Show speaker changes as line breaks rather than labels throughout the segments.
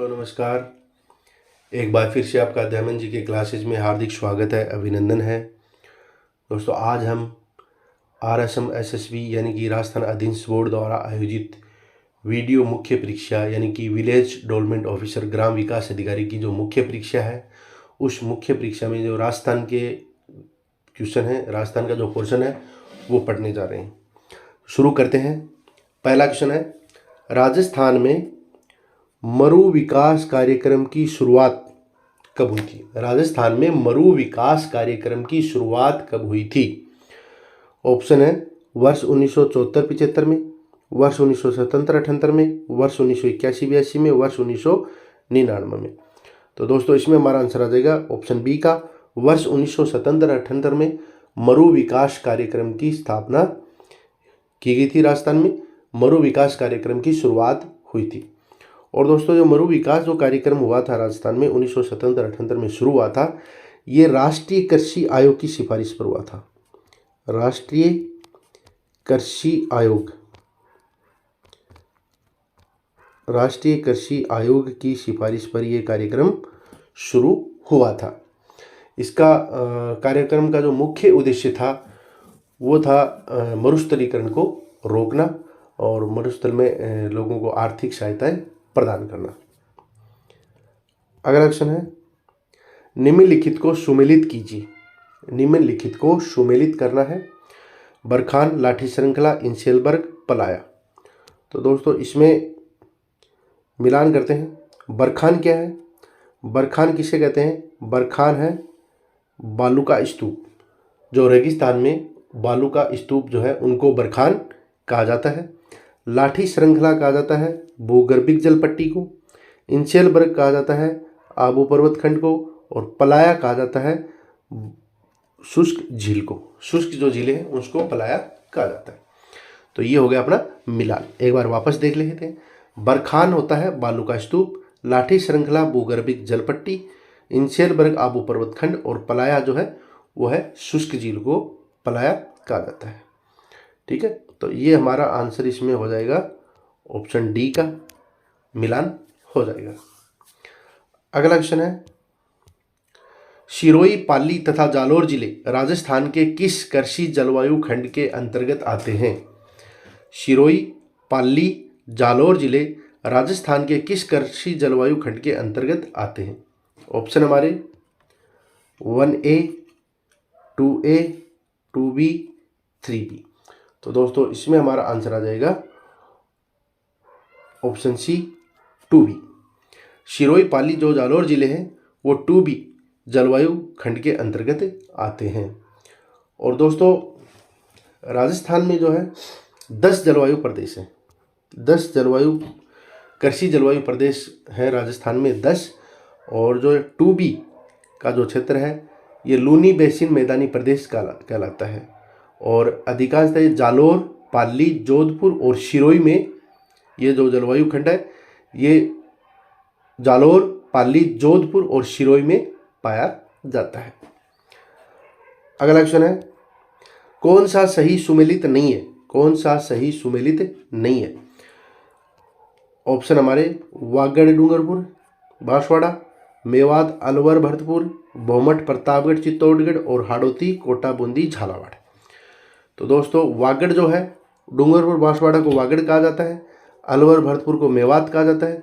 तो नमस्कार। एक बार फिर से आपका दयानंद जी के क्लासेज में हार्दिक स्वागत है, अभिनंदन है। दोस्तों आज हम RSM SSB यानी कि राजस्थान अधीनस्थ बोर्ड द्वारा आयोजित वीडियो मुख्य परीक्षा यानी कि विलेज डेवलपमेंट ऑफिसर ग्राम विकास अधिकारी की जो मुख्य परीक्षा है, उस मुख्य परीक्षा में जो राजस्थान के क्वेश्चन है, राजस्थान का जो पोर्शन है वो पढ़ने जा रहे हैं। शुरू करते हैं। पहला क्वेश्चन है, राजस्थान में मरु विकास कार्यक्रम की शुरुआत कब हुई थी? राजस्थान में मरु विकास कार्यक्रम की शुरुआत कब हुई थी? ऑप्शन है वर्ष 1974-75 में, वर्ष 1977-78 में, वर्ष 1981-82 में, वर्ष 1999 में। तो दोस्तों इसमें हमारा आंसर आ जाएगा ऑप्शन बी का, वर्ष 1977-78 में मरु विकास कार्यक्रम की स्थापना की गई थी। राजस्थान में मरु विकास कार्यक्रम की शुरुआत हुई थी। और दोस्तों जो मरु विकास जो कार्यक्रम हुआ था राजस्थान में 1977-78 में शुरू हुआ था, ये राष्ट्रीय कृषि आयोग की सिफारिश पर हुआ था। राष्ट्रीय कृषि आयोग की सिफारिश पर यह कार्यक्रम शुरू हुआ था। इसका कार्यक्रम का जो मुख्य उद्देश्य था वो था मरुस्थलीकरण को रोकना और मरुस्थल में लोगों को आर्थिक सहायताएं प्रदान करना। अगला क्वेश्चन है, निम्नलिखित को सुमेलित कीजिए। निम्नलिखित को सुमेलित करना है। बरखान, लाठी श्रृंखला, इंसेलबर्ग, पलाया। तो दोस्तों इसमें मिलान करते हैं। बरखान क्या है? बरखान किसे कहते हैं? बरखान है बालू का स्तूप। जो रेगिस्तान में बालू का स्तूप जो है उनको बरखान कहा जाता है। लाठी श्रृंखला कहा जाता है भूगर्भिक जल पट्टी को। इंसेलबर्ग कहा जाता है आबू पर्वत खंड को। और पलाया कहा जाता है शुष्क झील को। शुष्क जो झीलें हैं उसको पलाया कहा जाता है। तो ये हो गया अपना मिलान। एक बार वापस देख लेते हैं। बरखान होता है बालू का स्तूप, लाठी श्रृंखला भूगर्भिक जल पट्टी, इंसेलबर्ग आबू पर्वत खंड और पलाया जो है वो है शुष्क झील को पलाया कहा जाता है। ठीक है, तो ये हमारा आंसर इसमें हो जाएगा ऑप्शन डी का, मिलान हो जाएगा। अगला क्वेश्चन है, सिरोही, पाली तथा जालोर जिले राजस्थान के किस कृषि जलवायु खंड के अंतर्गत आते हैं? सिरोही, पाली, जालोर जिले राजस्थान के किस कृषि जलवायु खंड के अंतर्गत आते हैं? ऑप्शन हमारे 1A, 2A, 2B, 3B। तो दोस्तों इसमें हमारा आंसर आ जाएगा ऑप्शन सी 2B। सिरोही, पाली जो जालोर जिले हैं वो 2B जलवायु खंड के अंतर्गत आते हैं। और दोस्तों राजस्थान में जो है 10 जलवायु प्रदेश हैं। 10 जलवायु कृषि जलवायु प्रदेश है राजस्थान में 10। और जो 2B का जो क्षेत्र है ये लूनी बेसिन मैदानी प्रदेश कहलाता है। और अधिकांशतः जालोर, पाली, जोधपुर और सिरोही में ये जो जलवायु खंड है ये जालोर, पाली, जोधपुर और सिरोही में पाया जाता है। अगला क्वेश्चन है, कौन सा सही सुमेलित नहीं है? कौन सा सही सुमेलित नहीं है? ऑप्शन हमारे वागड़ डूंगरपुर, बांसवाड़ा, मेवात, अलवर, भरतपुर, भोमट, प्रतापगढ़, चित्तौड़गढ़ और हाड़ौती, कोटा, बूंदी, झालावाड़। तो दोस्तों वागड़ जो है डूंगरपुर, बांसवाड़ा को वागड़ कहा जाता है, अलवर, भरतपुर को मेवात कहा जाता है,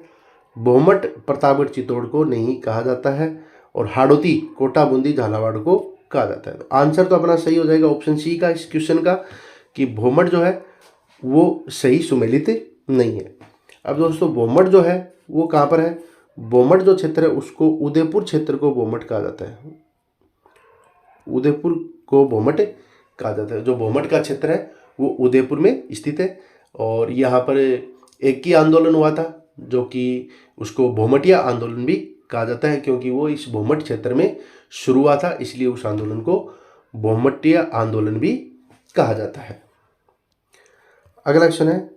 भोमट, प्रतापगढ़, चित्तौड़ को नहीं कहा जाता है और हाड़ौती, कोटा, बूंदी, झालावाड़ को कहा जाता है। तो आंसर तो अपना सही हो जाएगा ऑप्शन सी का इस क्वेश्चन का, कि भोमट जो है वो सही सुमेलित नहीं है। अब दोस्तों भोमट जो है वो कहाँ पर है? भोमट जो क्षेत्र है उसको उदयपुर क्षेत्र को भोमट कहा जाता है। उदयपुर को भोमट कहा जाता है। जो भोमट का क्षेत्र है वो उदयपुर में स्थित है। और यहाँ पर एक ही आंदोलन हुआ था जो कि उसको भोमटिया आंदोलन भी कहा जाता है, क्योंकि वो इस भोमट क्षेत्र में शुरू हुआ था, इसलिए उस आंदोलन को भोमटिया आंदोलन भी कहा जाता है। अगला क्वेश्चन है,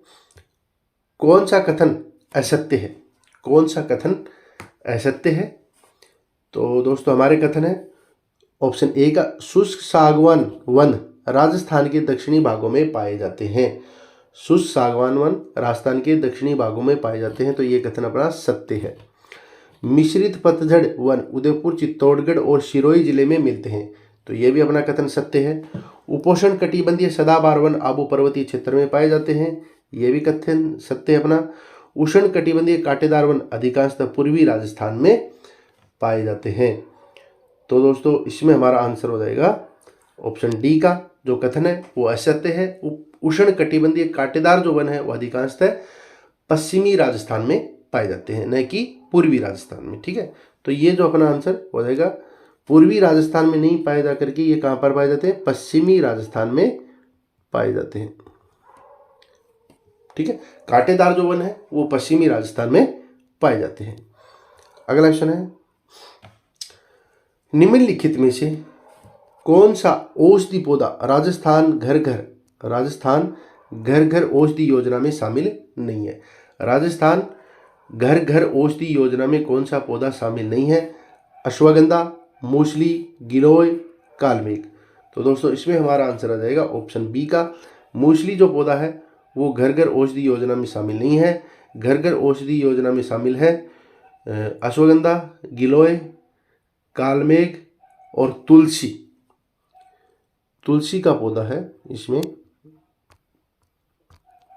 कौन सा कथन असत्य है? कौन सा कथन असत्य है? तो दोस्तों हमारे कथन है ऑप्शन ए का, शुष्क सागवान वन राजस्थान के दक्षिणी भागों में पाए जाते हैं। शुष्क सागवान वन राजस्थान के दक्षिणी भागों में पाए जाते हैं, तो ये कथन अपना सत्य है। मिश्रित पतझड़ वन उदयपुर, चित्तौड़गढ़ और सिरोही जिले में मिलते हैं। तो ये भी अपना कथन सत्य है। उपोष्ण कटिबंधीय सदाबहार वन आबू पर्वतीय क्षेत्र में पाए जाते हैं। ये भी कथन सत्य है अपना। उष्ण कटिबंधीय कांटेदार वन अधिकांशतः पूर्वी राजस्थान में पाए जाते हैं। तो दोस्तों इसमें हमारा आंसर हो जाएगा ऑप्शन डी का जो कथन है वो असत्य है। उष्ण कटिबंधीय कांटेदार जो वन है वो अधिकांशतः पश्चिमी राजस्थान में पाए जाते हैं, न कि पूर्वी राजस्थान में। ठीक है, तो ये जो अपना आंसर हो जाएगा, पूर्वी राजस्थान में नहीं पाए जाकर के ये कहां पर पाए जाते हैं, पश्चिमी राजस्थान में पाए जाते हैं। ठीक है, कांटेदार जो वन है वो पश्चिमी राजस्थान में पाए जाते हैं। अगला क्वेश्चन है, निम्नलिखित में से कौन सा औषधि पौधा राजस्थान घर घर औषधि योजना में शामिल नहीं है। राजस्थान घर औषधि योजना में कौन सा पौधा शामिल नहीं है? अश्वगंधा, मूसली, गिलोय, कालमेघ। तो दोस्तों इसमें हमारा आंसर आ जाएगा ऑप्शन बी का। मूसली जो पौधा है वो घर औषधि योजना में शामिल नहीं है। घर औषधि योजना में शामिल है अश्वगंधा, गिलोय, कालमेघ और तुलसी। तुलसी का पौधा है इसमें,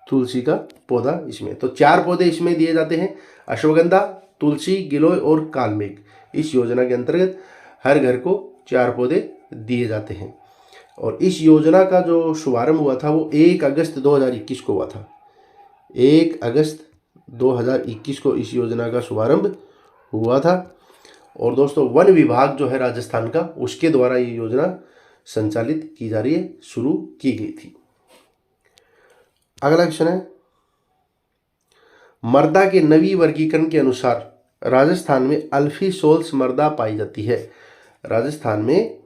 तुलसी का पौधा इसमें। तो 4 पौधे इसमें दिए जाते हैं, अश्वगंधा, तुलसी, गिलोय और कालमेघ। इस योजना के अंतर्गत हर घर को 4 पौधे दिए जाते हैं। और इस योजना का जो शुभारंभ हुआ था वो 1 अगस्त 2021 को हुआ था। 1 अगस्त 2021 को इस योजना का शुभारंभ हुआ था। और दोस्तों वन विभाग जो है राजस्थान का, उसके द्वारा ये योजना संचालित की जा रही है, शुरू की गई थी। अगला क्वेश्चन है, मृदा के नवी वर्गीकरण के अनुसार राजस्थान में अल्फीसोल्स मृदा पाई जाती है। राजस्थान में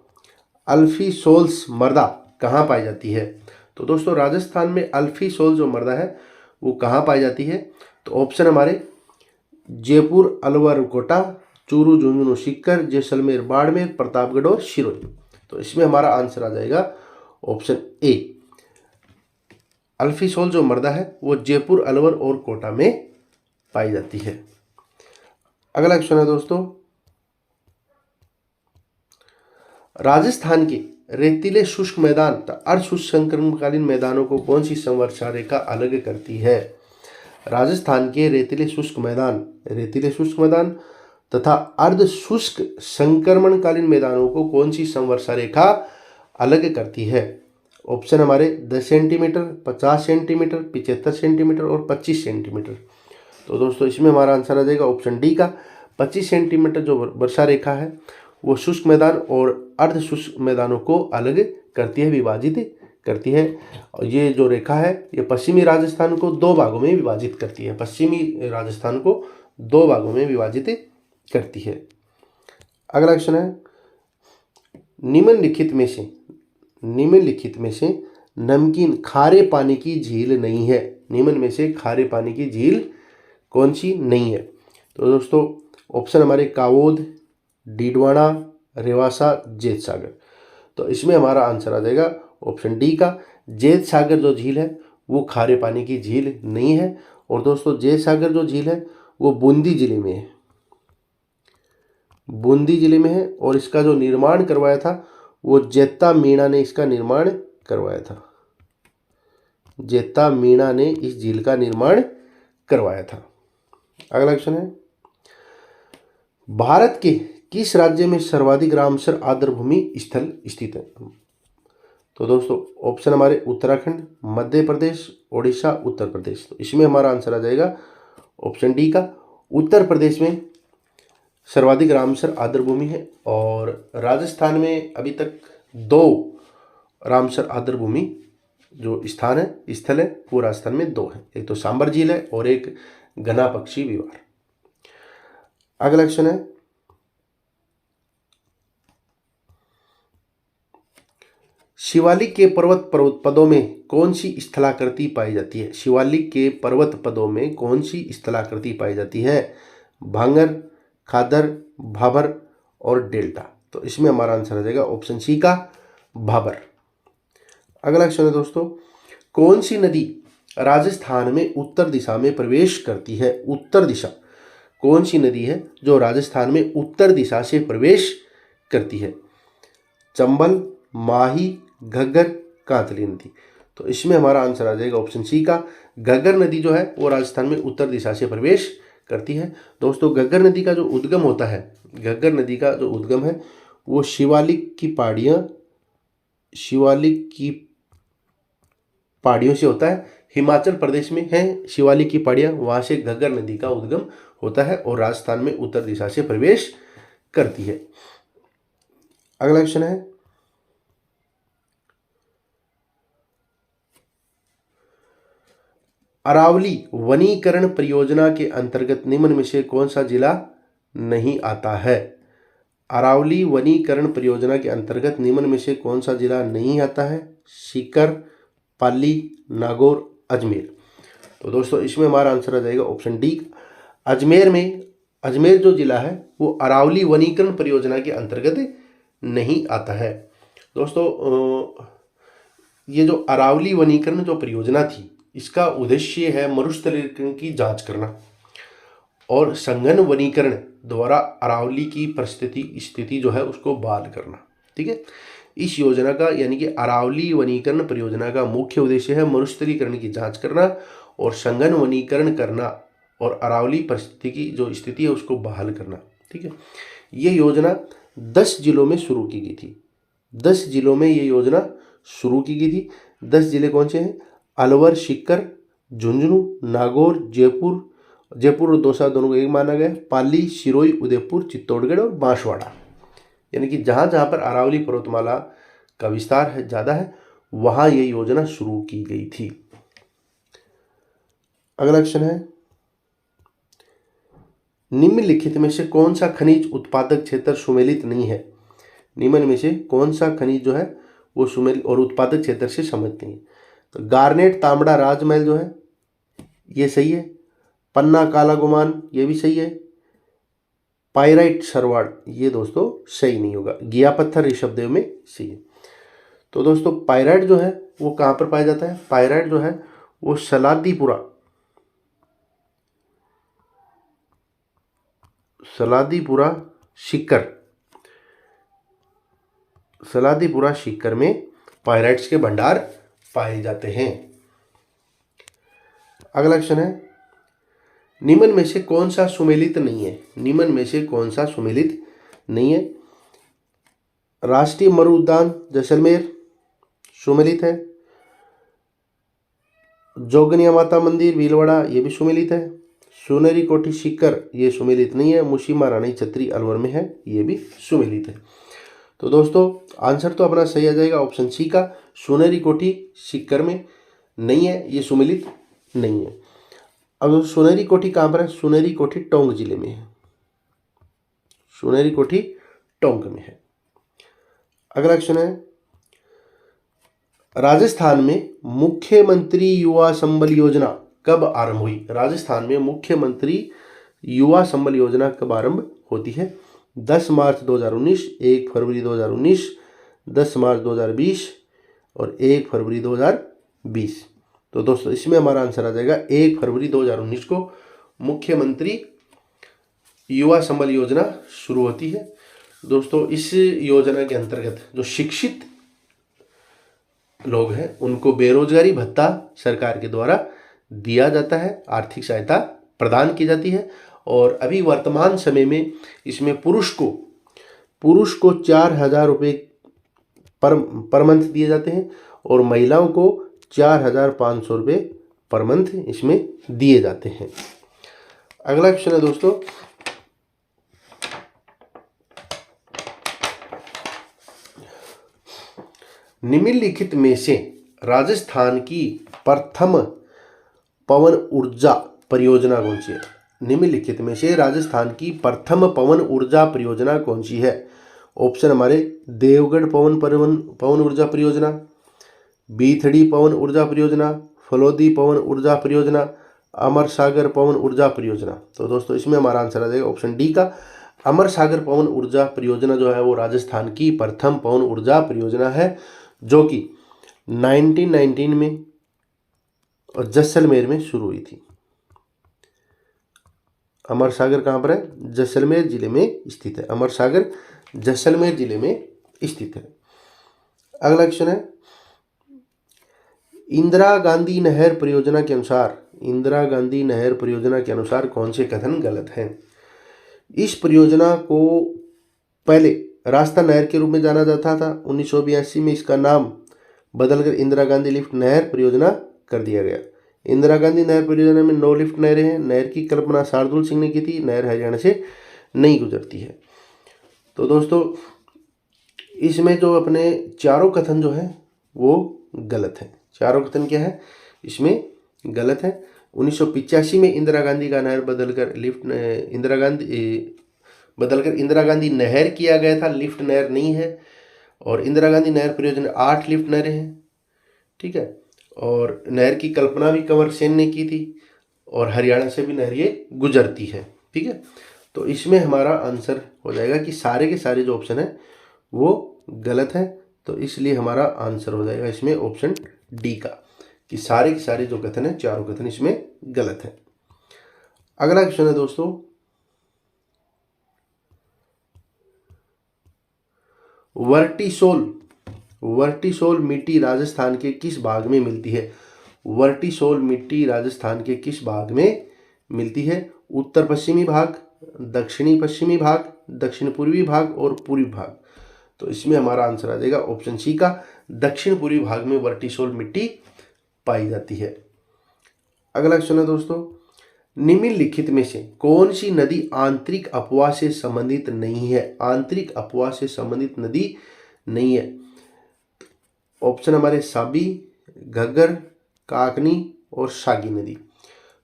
अल्फीसोल्स मृदा कहाँ पाई जाती है? तो दोस्तों राजस्थान में अल्फीसोल जो मृदा है वो कहाँ पाई जाती है? तो ऑप्शन हमारे जयपुर, अलवर, कोटा, चूरू, झुंझुनू, सीकर, जैसलमेर, बाड़मेर, प्रतापगढ़ और सिरोही। तो इसमें हमारा आंसर आ जाएगा ऑप्शन ए। अल्फीसोल जो मृदा है वो जयपुर, अलवर और कोटा में पाई जाती है। अगला क्वेश्चन है दोस्तों, राजस्थान के रेतीले शुष्क मैदान तथा अर्धशुष्क संक्रमणकालीन मैदानों को कौन सी संवर्षा रेखा अलग करती है? राजस्थान के रेतीले शुष्क मैदान तथा अर्धशुष्क संक्रमणकालीन मैदानों को कौन सी संवर्षा रेखा अलग करती है? ऑप्शन हमारे 10 सेंटीमीटर, 50 सेंटीमीटर, 75 सेंटीमीटर और 25 सेंटीमीटर। तो दोस्तों इसमें हमारा आंसर आ जाएगा ऑप्शन डी का। 25 सेंटीमीटर जो वर्षा रेखा है वो शुष्क मैदान और अर्धशुष्क मैदानों को अलग करती है, विभाजित करती है। और ये जो रेखा है ये पश्चिमी राजस्थान को 2 भागों में विभाजित करती है। पश्चिमी राजस्थान को 2 भागों में विभाजित करती है। अगला क्वेश्चन है, निम्नलिखित में से नमकीन खारे पानी की झील नहीं है। निम्न में से खारे पानी की झील कौन सी नहीं है? तो दोस्तों ऑप्शन हमारे कावोद, डीडवाना, रेवासा, जेत सागर। तो इसमें हमारा आंसर आ जाएगा ऑप्शन डी का। जेत सागर जो झील है वो खारे पानी की झील नहीं है। और दोस्तों जेत सागर जो झील है वो बूंदी जिले में है, और इसका जो निर्माण करवाया था वो जेता मीणा ने इसका निर्माण करवाया था। जेता मीणा ने इस झील का निर्माण करवाया था। अगला क्वेश्चन है, भारत के किस राज्य में सर्वाधिक रामसर आर्द्रभूमि स्थल स्थित है? तो दोस्तों ऑप्शन हमारे उत्तराखंड, मध्य प्रदेश, ओडिशा, उत्तर प्रदेश। तो इसमें हमारा आंसर आ जाएगा ऑप्शन डी का। उत्तर प्रदेश में सर्वाधिक रामसर आर्द्रभूमि है। और राजस्थान में अभी तक 2 रामसर आर्द्रभूमि जो स्थल है वो राजस्थान में 2 है। एक तो सांबर झील है और एक घना पक्षी विहार। अगला क्वेश्चन है, शिवालिक के पर्वत पदों में कौन सी स्थलाकृति पाई जाती है? शिवालिक के पर्वत पदों में कौन सी स्थलाकृति पाई जाती है? भांगर, खादर, भाबर और डेल्टा। तो इसमें हमारा आंसर आ जाएगा ऑप्शन सी का, भाबर। अगला क्वेश्चन है दोस्तों, कौन सी नदी राजस्थान में उत्तर दिशा में प्रवेश करती है? उत्तर दिशा कौन सी नदी है जो राजस्थान में उत्तर दिशा से प्रवेश करती है? चंबल, माही, घग्गर, कांतली नदी। तो इसमें हमारा आंसर आ जाएगा ऑप्शन सी का, घग्गर नदी जो है वो राजस्थान में उत्तर दिशा से प्रवेश करती है। दोस्तों घग्गर नदी का जो उद्गम होता है, घग्गर नदी का जो उद्गम है वो शिवालिक की पहाड़ियों से होता है। हिमाचल प्रदेश में है शिवालिक की पहाड़ियाँ, वहाँ से घग्गर नदी का उद्गम होता है और राजस्थान में उत्तर दिशा से प्रवेश करती है। अगला क्वेश्चन है, अरावली वनीकरण परियोजना के अंतर्गत निम्न में से कौन सा जिला नहीं आता है? अरावली वनीकरण परियोजना के अंतर्गत निम्न में से कौन सा जिला नहीं आता है? सीकर, पाली, नागौर, अजमेर। तो दोस्तों इसमें हमारा आंसर आ जाएगा ऑप्शन डी, अजमेर जो जिला है वो अरावली वनीकरण परियोजना के अंतर्गत नहीं आता है। दोस्तों ये जो अरावली वनीकरण जो परियोजना थी, इसका उद्देश्य है मरुस्थलीकरण की जांच करना और सघन वनीकरण द्वारा अरावली की स्थिति जो है उसको बहाल करना। ठीक है, इस योजना का यानी कि अरावली वनीकरण परियोजना का मुख्य उद्देश्य है मरुस्थलीकरण की जांच करना और सघन वनीकरण करना और अरावली परिस्थिति की जो स्थिति है उसको बहाल करना। ठीक है, ये योजना 10 जिलों में शुरू की गई थी। 10 जिलों में ये योजना शुरू की गई थी। 10 जिले कौन से हैं? अलवर, सीकर, झुंझुनू, नागौर, जयपुर और दौसा दोनों को एक माना गया, पाली, सिरोही, उदयपुर, चित्तौड़गढ़ और बांसवाड़ा। यानी कि जहाँ जहाँ पर अरावली पर्वतमाला का विस्तार है ज़्यादा है वहाँ ये योजना शुरू की गई थी। अगला क्वेश्चन है, निम्नलिखित में से कौन सा खनिज उत्पादक क्षेत्र सुमेलित नहीं है? निम्न में से कौन सा खनिज जो है वो सुमेलित और उत्पादक क्षेत्र से सम्मिलित नहीं है? तो गार्नेट, तांबड़ा, राजमहल जो है ये सही है। पन्ना, काला गुमान ये भी सही है। पाइराइट, सरवाड़ ये दोस्तों सही नहीं होगा। गिया पत्थर ऋषभदेव में सही है। तो दोस्तों पाइराइट जो है वो कहाँ पर पाया जाता है? पाइराइट जो है वो सलादीपुरा सीकर में पाइराइट्स के भंडार पाए जाते हैं। अगला क्वेश्चन है, निम्न में से कौन सा सुमेलित नहीं है? निम्न में से कौन सा सुमेलित नहीं है? राष्ट्रीय मरु उद्यान जैसलमेर सुमेलित है। जोगनिया माता मंदिर भीलवाड़ा ये भी सुमेलित है। सोनेरी कोठी सीकर ये सुमेलित नहीं है। मुशीमा रानी छत्री अलवर में है, ये भी सुमेलित है। तो दोस्तों आंसर तो अपना सही आ जाएगा ऑप्शन सी का, सोनेरी कोठी सीकर में नहीं है, ये सुमेलित नहीं है। अब सोनेरी कोठी कहाँ पर है? सोनेरी कोठी टोंक जिले में है। सोनेरी कोठी टोंक में है। अगला क्वेश्चन है, राजस्थान में मुख्यमंत्री युवा संबल योजना कब आरंभ हुई? राजस्थान में मुख्यमंत्री युवा संबल योजना कब आरंभ होती है? 10 मार्च 2019, 1 फरवरी 2019, 10 मार्च 2020 और 1 फरवरी 2020। तो दोस्तों इसमें हमारा आंसर आ जाएगा 1 फरवरी 2019 को मुख्यमंत्री युवा संबल योजना शुरू होती है। दोस्तों इस योजना के अंतर्गत जो शिक्षित लोग हैं उनको बेरोजगारी भत्ता सरकार के द्वारा दिया जाता है, आर्थिक सहायता प्रदान की जाती है। और अभी वर्तमान समय में इसमें पुरुष को 4,000 रुपये पर मंथ दिए जाते हैं और महिलाओं को 4,500 रुपये पर मंथ इसमें दिए जाते हैं। अगला क्वेश्चन है दोस्तों, निम्नलिखित में से राजस्थान की प्रथम पवन ऊर्जा परियोजना कौन सी है? निम्नलिखित में से राजस्थान की प्रथम पवन ऊर्जा परियोजना कौन सी है? ऑप्शन हमारे देवगढ़ पवन ऊर्जा परियोजना, बीथड़ी पवन ऊर्जा परियोजना, फलोदी पवन ऊर्जा परियोजना, अमर सागर पवन ऊर्जा परियोजना। तो दोस्तों इसमें हमारा आंसर आ जाएगा ऑप्शन डी का, अमर सागर पवन ऊर्जा परियोजना जो है वो राजस्थान की प्रथम पवन ऊर्जा परियोजना है जो कि 1919 में और जैसलमेर में शुरू हुई थी। अमर सागर कहाँ पर है? जैसलमेर जिले में स्थित है। अमर सागर जैसलमेर जिले में स्थित है। अगला क्वेश्चन है, इंदिरा गांधी नहर परियोजना के अनुसार, इंदिरा गांधी नहर परियोजना के अनुसार कौन से कथन गलत हैं? इस परियोजना को पहले रास्ता नहर के रूप में जाना जाता था। 1982 में इसका नाम बदलकर इंदिरा गांधी लिफ्ट नहर परियोजना कर दिया गया। इंदिरा गांधी नहर परियोजना में 9 लिफ्ट नहरें हैं। नहर की कल्पना शार्दुल सिंह ने की थी। नहर हरियाणा से नहीं गुजरती है। तो दोस्तों इसमें जो अपने चारों कथन जो है वो गलत है। चारों कथन क्या है इसमें गलत है। 1985 में इंदिरा गांधी का नहर बदलकर इंदिरा गांधी नहर किया गया था, लिफ्ट नहर नहीं है। और इंदिरा गांधी नहर परियोजना 8 लिफ्ट नहरें हैं, ठीक है। और नहर की कल्पना भी कंवर सेन ने की थी और हरियाणा से भी नहर ये गुजरती है, ठीक है। तो इसमें हमारा आंसर हो जाएगा कि सारे के सारे जो ऑप्शन है वो गलत है। तो इसलिए हमारा आंसर हो जाएगा इसमें ऑप्शन डी का, कि सारे के सारे जो कथन है, चारों कथन इसमें गलत है। अगला क्वेश्चन है दोस्तों, वर्टिसोल मिट्टी राजस्थान के किस भाग में मिलती है? वर्टिसोल मिट्टी राजस्थान के किस भाग में मिलती है? उत्तर पश्चिमी भाग, दक्षिणी पश्चिमी भाग, दक्षिण पूर्वी भाग और पूर्वी भाग। तो इसमें हमारा आंसर आ जाएगा ऑप्शन सी का, दक्षिण पूर्वी भाग में वर्टिसोल मिट्टी पाई जाती है। अगला क्वेश्चन है दोस्तों, निम्नलिखित में से कौन सी नदी आंतरिक अपवाह से संबंधित नहीं है? आंतरिक अपवाह से संबंधित नदी नहीं है। ऑप्शन हमारे साबी, घग्गर, काकनी और सागी नदी।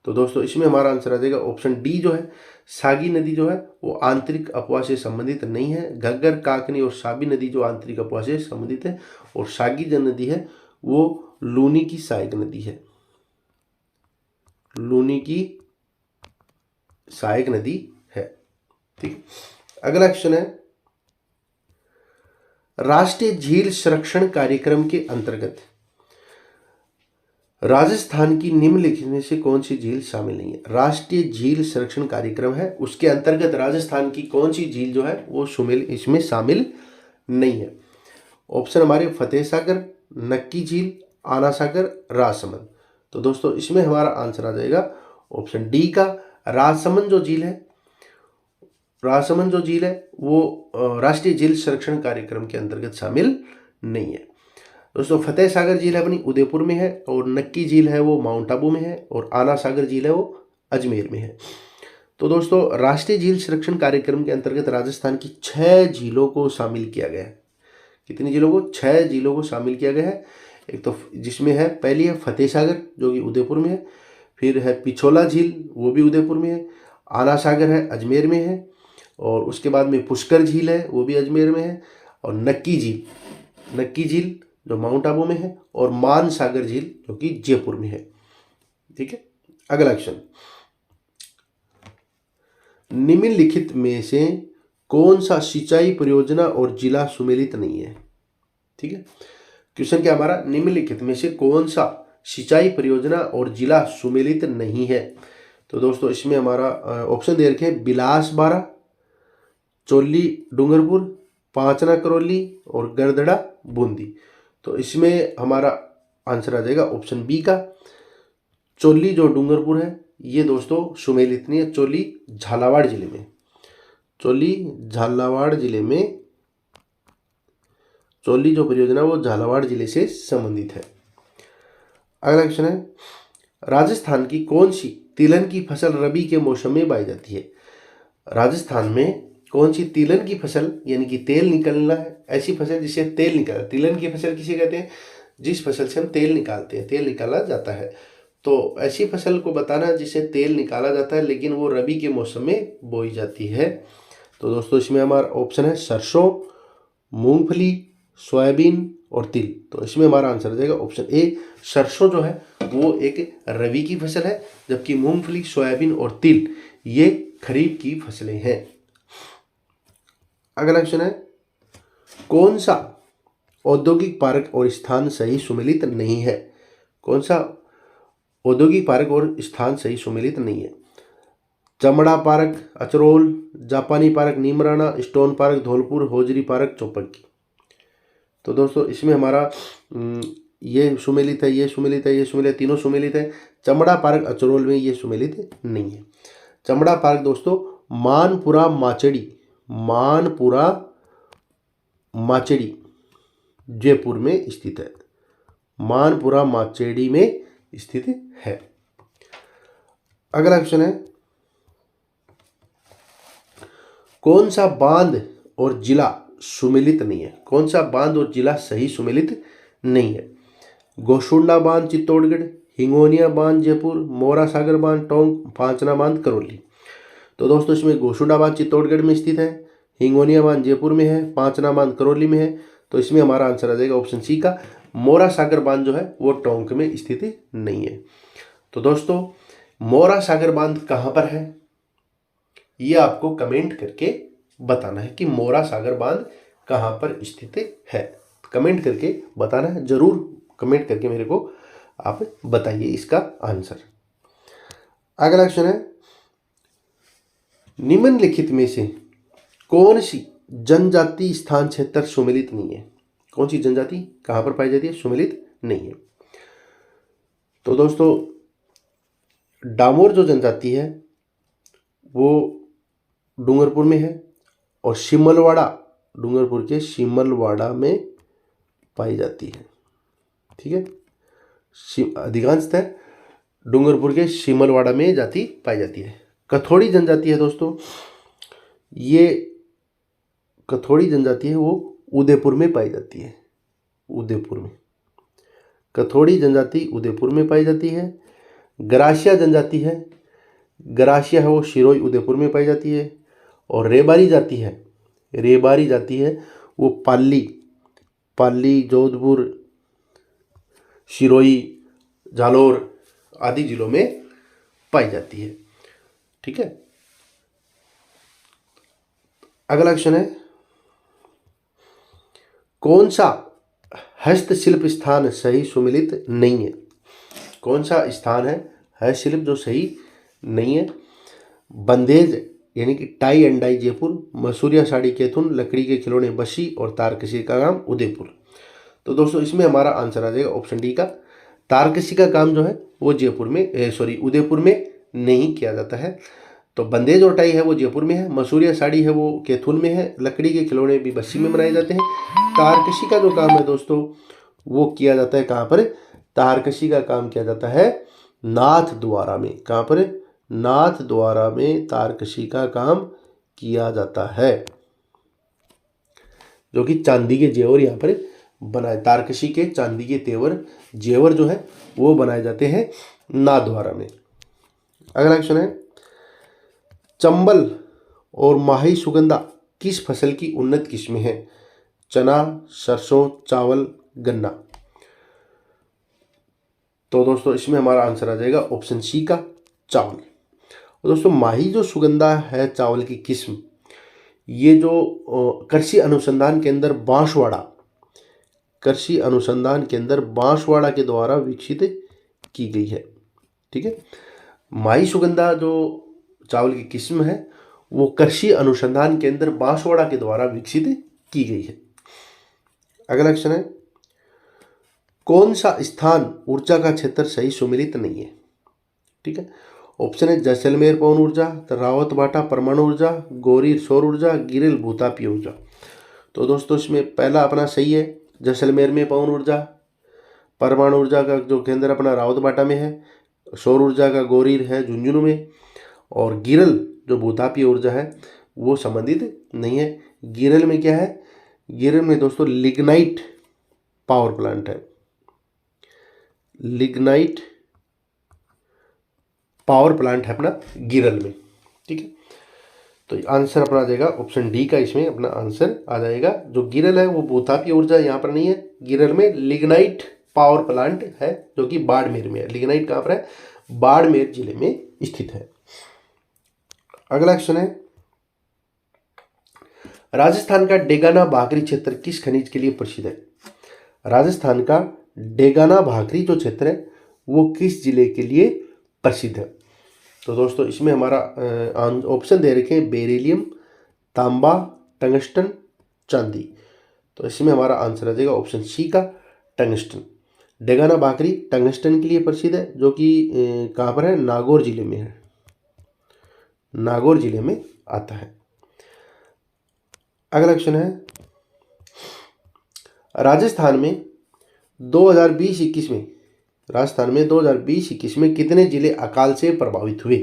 तो दोस्तों इसमें हमारा आंसर आ जाएगा ऑप्शन डी जो है, सागी नदी जो है वो आंतरिक अपवाह से संबंधित नहीं है। घग्गर, काकनी और साबी नदी जो आंतरिक अपवाह से संबंधित है, और सागी जो नदी है वो लूनी की सहायक नदी है, लूनी की सहायक नदी है, ठीक। अगला क्वेश्चन है, राष्ट्रीय झील संरक्षण कार्यक्रम के अंतर्गत राजस्थान की निम्नलिखित में से कौन सी झील शामिल नहीं है? राष्ट्रीय झील संरक्षण कार्यक्रम है, उसके अंतर्गत राजस्थान की कौन सी झील जो है वो इसमें शामिल नहीं है। ऑप्शन हमारे फतेह सागर, नक्की झील, आना सागर, राजसमंद। तो दोस्तों इसमें हमारा आंसर आ जाएगा ऑप्शन डी का, राजसमंद जो झील है, राजसमंद जो झील है वो राष्ट्रीय झील संरक्षण कार्यक्रम के अंतर्गत शामिल नहीं है। दोस्तों फतेह सागर झील है अपनी उदयपुर में है, और नक्की झील है वो माउंट आबू में है, और आना सागर झील है वो अजमेर में है। तो दोस्तों राष्ट्रीय झील संरक्षण कार्यक्रम के अंतर्गत राजस्थान की 6 झीलों को शामिल किया गया है। कितनी झीलों को? 6 झीलों को शामिल किया गया है। एक तो जिसमें है, पहली है फतेह सागर जो कि उदयपुर में है, फिर है पिछोला झील वो भी उदयपुर में है, आना सागर है अजमेर में है, और उसके बाद में पुष्कर झील है वो भी अजमेर में है, और नक्की झील जो माउंट आबू में है, और मान सागर झील जो कि जयपुर में है, ठीक है। अगला क्वेश्चन, निम्नलिखित में से कौन सा सिंचाई परियोजना और जिला सुमेलित नहीं है? ठीक है, क्वेश्चन क्या हमारा, निम्नलिखित में से कौन सा सिंचाई परियोजना और जिला सुमेलित नहीं है? तो दोस्तों इसमें हमारा ऑप्शन दे रखे हैं, बिलास बारा, चोली डूंगरपुर, पांचना करौली और गरदड़ा बूंदी। तो इसमें हमारा आंसर आ जाएगा ऑप्शन बी का, चोली जो डूंगरपुर है ये दोस्तों सुमेलित नहीं है। चोली झालावाड़ जिले में, चोली जो परियोजना वो झालावाड़ जिले से संबंधित है। अगला क्वेश्चन है, राजस्थान की कौन सी तिलहन की फसल रबी के मौसम में बोई जाती है? राजस्थान में कौन सी तिलहन की फसल, यानी कि तेल निकलना है, ऐसी फसल जिससे तेल निकला। तिलहन की फसल किसे कहते हैं? जिस फसल से हम तेल निकालते हैं, तेल निकाला जाता है। तो ऐसी फसल को बताना जिससे तेल निकाला जाता है, लेकिन वो रबी के मौसम में बोई जाती है। तो दोस्तों इसमें हमारा ऑप्शन है सरसों, मूंगफली, सोयाबीन और तिल। तो इसमें हमारा आंसर आ जाएगा ऑप्शन ए, सरसों जो है वो एक रबी की फसल है, जबकि मूंगफली, सोयाबीन और तिल ये खरीफ की फसलें हैं। अगला क्वेश्चन है, कौन सा औद्योगिक पार्क और स्थान सही सुमेलित नहीं है? कौन सा औद्योगिक पार्क और स्थान सही सुमेलित नहीं है? चमड़ा पार्क अचरोल, जापानी park Neemrana, stone park Dholpur, hosiery park Chopanki. तो दोस्तों इसमें हमारा ये सुमेलित है, ये सुमेलित है, ये सुमेलित, तीनों सुमेलित है। चमड़ा पार्क अचरोल में ये सुमेलित नहीं है। चमड़ा पार्क दोस्तों मानपुरा माचेड़ी, मानपुरा माचेड़ी जयपुर में स्थित है, मानपुरा माचेड़ी में स्थित है। अगला क्वेश्चन है, कौन सा बांध और जिला सुमेलित नहीं है? कौन सा बांध और जिला सही सुमेलित नहीं है? गोशुंडा बांध चित्तौड़गढ़, हिंगोनिया बांध जयपुर, मोरा सागर बांध टोंक, पांचना बांध करौली। तो दोस्तों इसमें गोशुंडा बांध चित्तौड़गढ़ में स्थित है, हिंगोनिया बांध जयपुर में है, पांचना बांध करौली में है। तो इसमें हमारा आंसर आ जाएगा ऑप्शन सी का, मोरा सागर बांध जो है वो टोंक में स्थित नहीं है। तो दोस्तों मोरा सागर बांध कहाँ पर है, ये आपको कमेंट करके बताना है कि मोरा सागर बांध कहाँ पर स्थित है। कमेंट करके बताना है, जरूर कमेंट करके मेरे को आप बताइए इसका आंसर। अगला क्वेश्चन है, निम्नलिखित में से कौन सी जनजाति स्थान क्षेत्र सुमेलित नहीं है? कौन सी जनजाति कहाँ पर पाई जाती है, सुमेलित नहीं है? तो दोस्तों डामोर जो जनजाति है वो डूंगरपुर में है और शिमलवाड़ा डूंगरपुर के शिमलवाड़ा में पाई जाती है। ठीक है, अधिकांशतः डूंगरपुर के शिमलवाड़ा में जाति पाई जाती है। कथोड़ी जनजाति है दोस्तों, ये कथोड़ी जनजाति है वो उदयपुर में पाई जाती है, उदयपुर में कथोड़ी जनजाति उदयपुर में पाई जाती है। गरासिया जनजाति है, गरासिया है वो शिरोई उदयपुर में पाई जाती है। और रेबारी जाति है, रेबारी जाति है वो पाली, पाली जोधपुर शिरोई जालोर आदि जिलों में पाई जाती है। ठीक है, अगला क्वेश्चन है, कौन सा हस्तशिल्प स्थान सही सुमेलित नहीं है? कौन सा स्थान है हस्तशिल्प जो सही नहीं है? बंदेज यानी कि tie and dye Jaipur, Masuria sari Kaithoon, लकड़ी के खिलौने बसी और तारकशी का काम उदयपुर। तो दोस्तों इसमें हमारा आंसर आ जाएगा ऑप्शन डी का, तारकशी का काम जो है वो जयपुर में उदयपुर में नहीं किया जाता है। तो बंदेज और टाई है वो जयपुर में है, मसूरिया साड़ी है वो कैथुन में है, लकड़ी के खिलौने भी बस्सी में बनाए जाते हैं। तारकशी का जो काम है दोस्तों वो किया जाता है कहाँ पर? तारकशी का काम किया जाता है नाथ द्वारा में। कहाँ पर? नाथ द्वारा में तारकशी का काम किया जाता है, जो कि चांदी के जेवर यहाँ पर बनाए, तारकशी के चांदी के जेवर जो है वो बनाए जाते हैं नाथ द्वारा में। अगला क्वेश्चन है, चंबल और माही सुगंधा किस फसल की उन्नत किस्में हैं? चना, सरसों, चावल, गन्ना। तो दोस्तों इसमें हमारा आंसर आ जाएगा ऑप्शन सी का, चावल। और दोस्तों माही जो सुगंधा है चावल की किस्म, ये जो कृषि अनुसंधान केंद्र बांसवाड़ा, कृषि अनुसंधान केंद्र बांसवाड़ा के द्वारा विकसित की गई है। ठीक है, माही सुगंधा जो चावल की किस्म है वो कृषि अनुसंधान केंद्र बांसवाड़ा के द्वारा विकसित की गई है। अगला क्वेश्चन है, कौन सा स्थान ऊर्जा का क्षेत्र सही सुमेलित नहीं है? ठीक है, ऑप्शन है जैसलमेर पवन ऊर्जा, रावत बाटा परमाणु ऊर्जा, गौरी सौर ऊर्जा, गिरिल भूतापीय ऊर्जा। तो दोस्तों इसमें पहला अपना सही है, जैसलमेर में पवन ऊर्जा, परमाणु ऊर्जा का जो केंद्र अपना रावत बाटा में है, सौर ऊर्जा का गौरीर है झुंझुनू में, और गिरल जो भूतापीय ऊर्जा है वो संबंधित नहीं है। गिरल में क्या है? गिरल में दोस्तों लिग्नाइट पावर प्लांट है, लिग्नाइट पावर प्लांट है अपना गिरल में। ठीक है, तो आंसर अपना आ जाएगा ऑप्शन डी का, इसमें अपना आंसर आ जाएगा। जो गिरल है वो भूतापीय ऊर्जा यहाँ पर नहीं है, गिरल में लिग्नाइट पावर प्लांट है जो कि बाड़मेर में है। लिग्नाइट कहाँ पर है? बाड़मेर जिले में स्थित है। अगला क्वेश्चन है, राजस्थान का डेगाना भाकरी क्षेत्र किस खनिज के लिए प्रसिद्ध है? राजस्थान का डेगाना भाकरी जो क्षेत्र है वो किस जिले के लिए प्रसिद्ध है? तो दोस्तों इसमें हमारा ऑप्शन दे रखे हैं बेरिलियम, तांबा, टंगस्टन, चांदी। तो इसमें हमारा आंसर आ जाएगा ऑप्शन सी का टंगस्टन। डेगाना बाकरी टंगस्टन के लिए प्रसिद्ध है, जो कि कहाँ पर है, नागौर जिले में है, नागौर जिले में आता है। अगला क्वेश्चन है, राजस्थान में 2020-21 में, राजस्थान में 2020-21 में कितने जिले अकाल से प्रभावित हुए?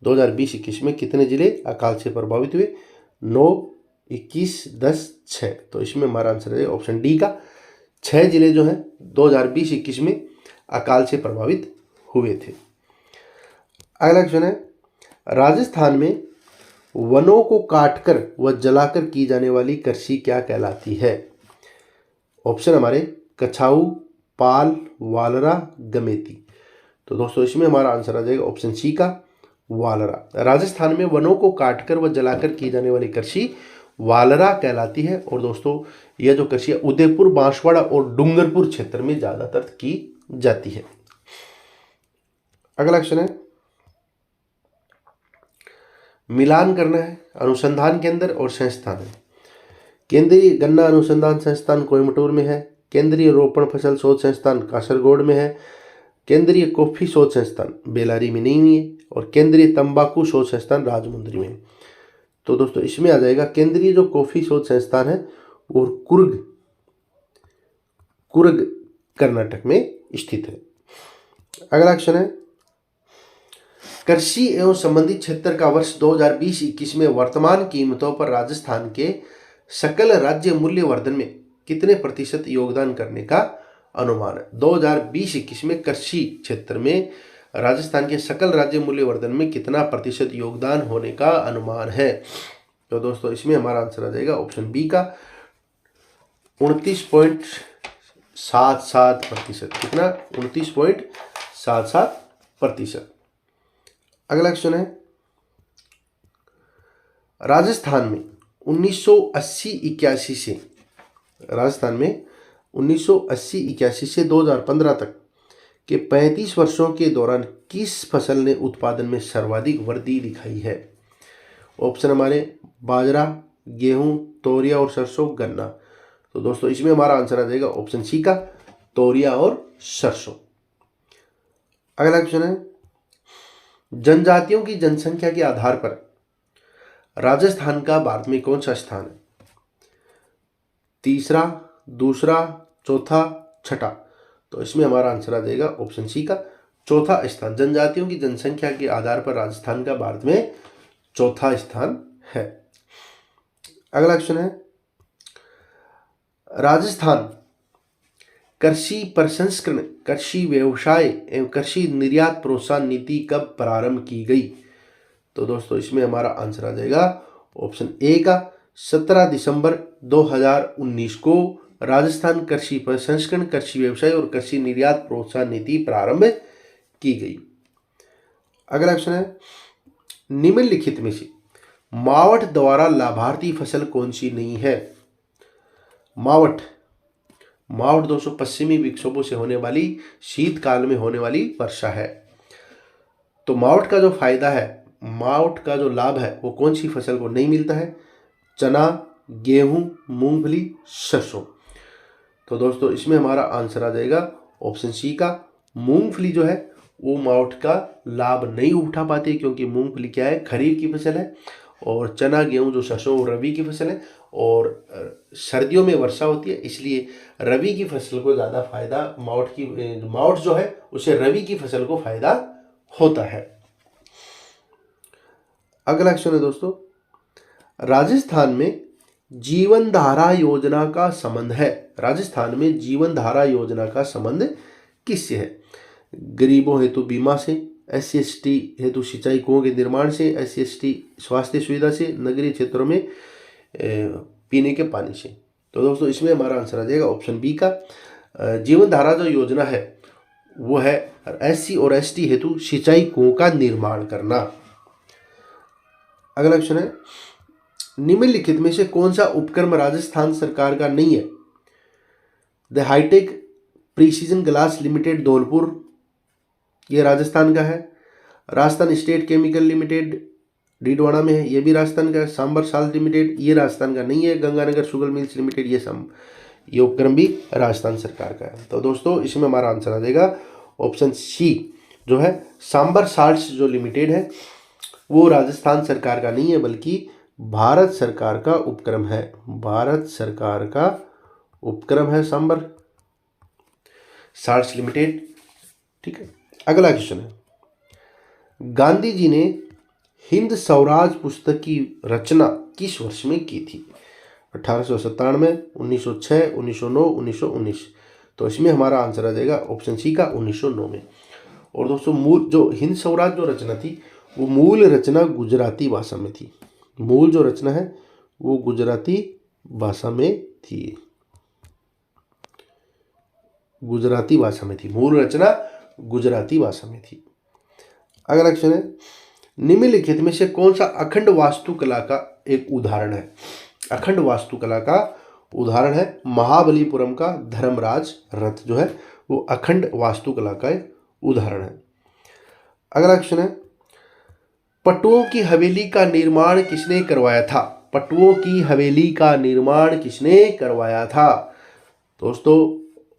2020-21 में कितने जिले अकाल से प्रभावित हुए? 9, 21, 10, 6। तो इसमें हमारा आंसर है ऑप्शन डी का 6 जिले जो हैं 2020-21 में अकाल से प्रभावित हुए थे। अगला क्वेश्चन है, राजस्थान में वनों को काटकर व जलाकर की जाने वाली कृषि क्या कहलाती है? ऑप्शन हमारे कछाऊ, पाल, वालरा, गमेती। तो दोस्तों इसमें हमारा आंसर आ जाएगा ऑप्शन सी का वालरा। राजस्थान में वनों को काटकर व जलाकर की जाने वाली कृषि वालरा कहलाती है। और दोस्तों यह जो कृषि है उदयपुर, बांसवाड़ा और डूंगरपुर क्षेत्र में ज्यादातर की जाती है। अगला क्वेश्चन है, मिलान करना है अनुसंधान केंद्र और संस्थान है। केंद्रीय गन्ना अनुसंधान संस्थान कोयम्बटूर में है, केंद्रीय रोपण फसल शोध संस्थान कासरगोड में है, केंद्रीय कॉफी शोध संस्थान बेलारी में नहीं है, और केंद्रीय तंबाकू शोध संस्थान राजमुंद्री में है। तो दोस्तों इसमें आ जाएगा केंद्रीय जो कॉफी शोध संस्थान है वो कुर्ग कर्नाटक में स्थित है। अगला क्वेश्चन है, कृषि एवं संबंधित क्षेत्र का वर्ष 2020-21 में वर्तमान कीमतों पर राजस्थान के सकल राज्य मूल्य वर्धन में कितने प्रतिशत योगदान करने का अनुमान है? 2020-21 में कृषि क्षेत्र में राजस्थान के सकल राज्य मूल्य वर्धन में कितना प्रतिशत योगदान होने का अनुमान है? तो दोस्तों इसमें हमारा आंसर आ जाएगा ऑप्शन बी का 29.77%। कितना? 29.77%। अगला क्वेश्चन है, राजस्थान में 1980-81 से, राजस्थान में 1980-81 से 2015 तक के 35 वर्षों के दौरान किस फसल ने उत्पादन में सर्वाधिक वृद्धि दिखाई है? ऑप्शन हमारे बाजरा, गेहूं, तोरिया और सरसों, गन्ना। तो दोस्तों इसमें हमारा आंसर आ जाएगा ऑप्शन सी का तोरिया और सरसों। अगला क्वेश्चन है, जनजातियों की जनसंख्या के आधार पर राजस्थान का भारत में कौन सा स्थान है? तीसरा, दूसरा, चौथा, छठा। तो इसमें हमारा आंसर आ जाएगा ऑप्शन सी का चौथा स्थान। जनजातियों की जनसंख्या के आधार पर राजस्थान का भारत में चौथा स्थान है। अगला क्वेश्चन है, राजस्थान कृषि प्रसंस्करण, कृषि व्यवसाय एवं कृषि निर्यात प्रोत्साहन नीति कब प्रारंभ की गई? तो दोस्तों इसमें हमारा आंसर आ जाएगा ऑप्शन ए का 17 दिसंबर 2019 को राजस्थान कृषि प्रसंस्करण, कृषि व्यवसाय और कृषि निर्यात प्रोत्साहन नीति प्रारंभ की गई। अगला क्वेश्चन है, निम्नलिखित में से मावठ द्वारा लाभार्थी फसल कौन सी नहीं है? मावठ दोस्तों पश्चिमी विक्षोभों से होने वाली शीतकाल में होने वाली वर्षा है। तो मावठ का जो फायदा है, मावठ का जो लाभ है वो कौन सी फसल को नहीं मिलता है? चना, गेहूं, मूंगफली, सरसों। तो दोस्तों इसमें हमारा आंसर आ जाएगा ऑप्शन सी का मूंगफली जो है वो मावठ का लाभ नहीं उठा पाती, क्योंकि मूंगफली क्या है, खरीफ की फसल है, और चना, गेहूं जो सरसों वो रबी की फसल है, और सर्दियों में वर्षा होती है, इसलिए रबी की फसल को ज़्यादा फायदा मावठ जो है उसे रबी की फसल को फायदा होता है। अगला क्वेश्चन है दोस्तों, राजस्थान में जीवन धारा योजना का संबंध है, राजस्थान में जीवन धारा योजना का संबंध किससे है? गरीबों हेतु बीमा से, SC/ST हेतु सिंचाई कुओं के निर्माण से, SC/ST स्वास्थ्य सुविधा से, नगरीय क्षेत्रों में पीने के पानी से। तो दोस्तों इसमें हमारा आंसर आ जाएगा ऑप्शन बी का जीवन धारा जो योजना है वो है SC और ST हेतु सिंचाई कुओं का निर्माण करना। अगला क्वेश्चन है, निम्नलिखित में से कौन सा उपक्रम राजस्थान सरकार का नहीं है? The hitech precision glass limited Dholpur, ये राजस्थान का है। Rajasthan state chemical limited Didwana में है, ये भी राजस्थान का। सांबर साल्ट लिमिटेड ये राजस्थान का नहीं है। गंगानगर शुगर मिल्स लिमिटेड ये उपक्रम भी राजस्थान सरकार का है। तो दोस्तों इसमें हमारा आंसर आ जाएगा ऑप्शन सी जो है सांबर साल्ट्स जो लिमिटेड है वो राजस्थान सरकार का नहीं है बल्कि भारत सरकार का उपक्रम है। भारत सरकार का उपक्रम है सांबर साल्ट्स लिमिटेड। ठीक है, अगला क्वेश्चन है, गांधी जी ने हिंद स्वराज पुस्तक की रचना किस वर्ष में की थी? 1897, 1906, 1909, 1919। तो इसमें हमारा आंसर आ जाएगा ऑप्शन सी का 1909 में। और दोस्तों मूल जो हिंद स्वराज जो रचना थी वो मूल रचना गुजराती भाषा में थी। मूल जो रचना है वो गुजराती भाषा में थी। गुजराती भाषा में थी, मूल रचना गुजराती भाषा में थी। अगला क्वेश्चन है, निम्नलिखित में से कौन सा अखंड वास्तुकला का एक उदाहरण है? अखंड वास्तुकला का उदाहरण है महाबलीपुरम का धर्मराज रथ जो है वो अखंड वास्तुकला का एक उदाहरण है। अगला क्वेश्चन है, पटुओं की हवेली का निर्माण किसने करवाया था? पटुओं की हवेली का निर्माण किसने करवाया था? दोस्तों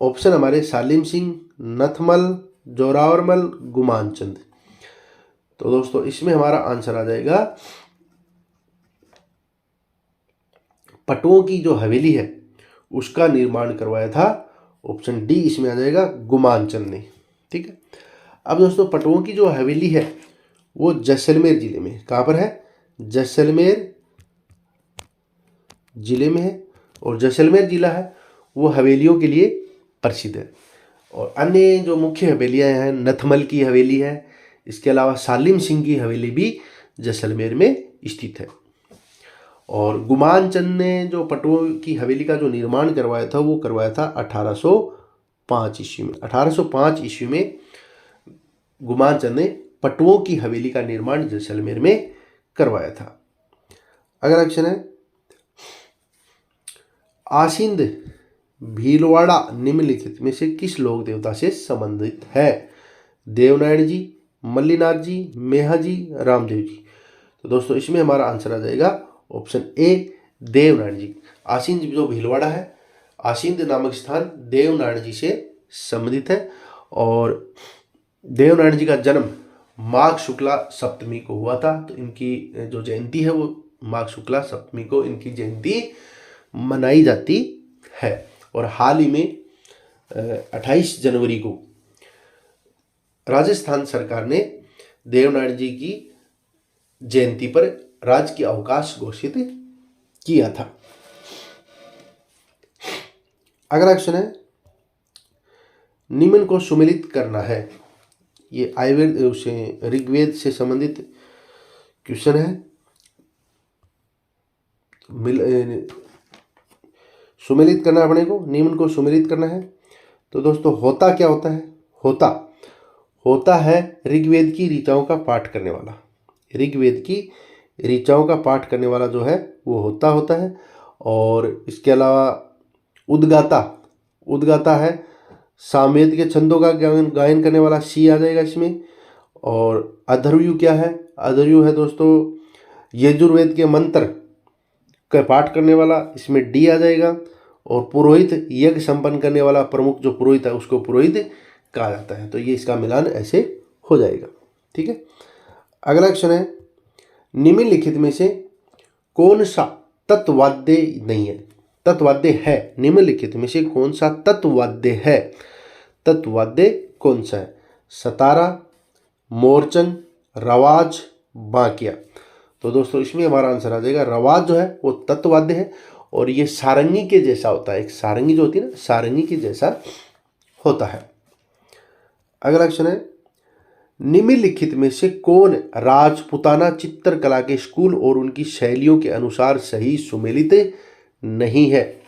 ऑप्शन हमारे सालिम सिंह, नथमल, जोरावरमल, गुमानचंद। तो दोस्तों इसमें हमारा आंसर आ जाएगा पटुओं की जो हवेली है उसका निर्माण करवाया था, ऑप्शन डी इसमें आ जाएगा गुमानचंद ने। ठीक है, अब दोस्तों पटुओं की जो हवेली है वो जैसलमेर जिले में, कहाँ पर है? जैसलमेर जिले में है। और जैसलमेर जिला है वो हवेलियों के लिए प्रसिद्ध है। और अन्य जो मुख्य हवेलियां हैं, नथमल की हवेली है, इसके अलावा सालिम सिंह की हवेली भी जैसलमेर में स्थित है। और गुमानचंद ने जो पटुओं की हवेली का जो निर्माण करवाया था वो करवाया था 1805 ईस्वी में। 1805 ईस्वी में गुमानचंद ने पटुओं की हवेली का निर्माण जैसलमेर में करवाया था। अगला क्वेश्चन है, आसिंद भीलवाड़ा निम्नलिखित में से किस लोक देवता से संबंधित है? देवनारायण जी, मल्लीनाथ जी, मेहा जी, रामदेव जी। तो दोस्तों इसमें हमारा आंसर आ जाएगा ऑप्शन ए देवनारायण जी। आसिंद जो भीलवाड़ा है, आसिंद नामक स्थान देवनारायण जी से संबंधित है। और देवनारायण जी का जन्म माघ शुक्ला सप्तमी को हुआ था। तो इनकी जो जयंती है वो माघ शुक्ला सप्तमी को इनकी जयंती मनाई जाती है। और हाल ही में 28 जनवरी को राजस्थान सरकार ने देवनारायण जी की जयंती पर राजकीय अवकाश घोषित किया था। अगला क्वेश्चन है, निम्न को सुमेलित करना है। ये आयुर्वेद से ऋग्वेद से संबंधित क्वेश्चन है। सुमेलित करना अपने को, निम्न को सुमेलित करना है। तो दोस्तों होता क्या होता है? होता है ऋग्वेद की ऋचाओं का पाठ करने वाला। ऋग्वेद की ऋचाओं का पाठ करने वाला जो है वो होता है। और इसके अलावा उद्गाता है सामवेद के छंदों का गायन करने वाला, सी आ जाएगा इसमें। और अधर्वयु क्या है? अधर्वयु है दोस्तों यजुर्वेद के मंत्र का पाठ करने वाला, इसमें डी आ जाएगा। और पुरोहित यज्ञ संपन्न करने वाला प्रमुख जो पुरोहित है उसको पुरोहित कहा जाता है। तो ये इसका मिलान ऐसे हो जाएगा। ठीक है, अगला क्वेश्चन है, निम्नलिखित में से कौन सा तत्वाद्य नहीं है? तत्वाद्य है, निम्नलिखित में से कौन सा तत्वाद्य है? तत्वाद्य कौन सा है? सतारा, मोरचंग, रवाज, बांकिया। तो दोस्तों इसमें हमारा आंसर आ जाएगा रवाज जो है वो तत्वाद्य है। और ये सारंगी के जैसा होता है। एक सारंगी जो होती है ना, सारंगी के जैसा होता है। अगला क्वेश्चन है, निम्नलिखित में से कौन राजपूताना चित्रकला के स्कूल और उनकी शैलियों के अनुसार सही सुमेलित नहीं है?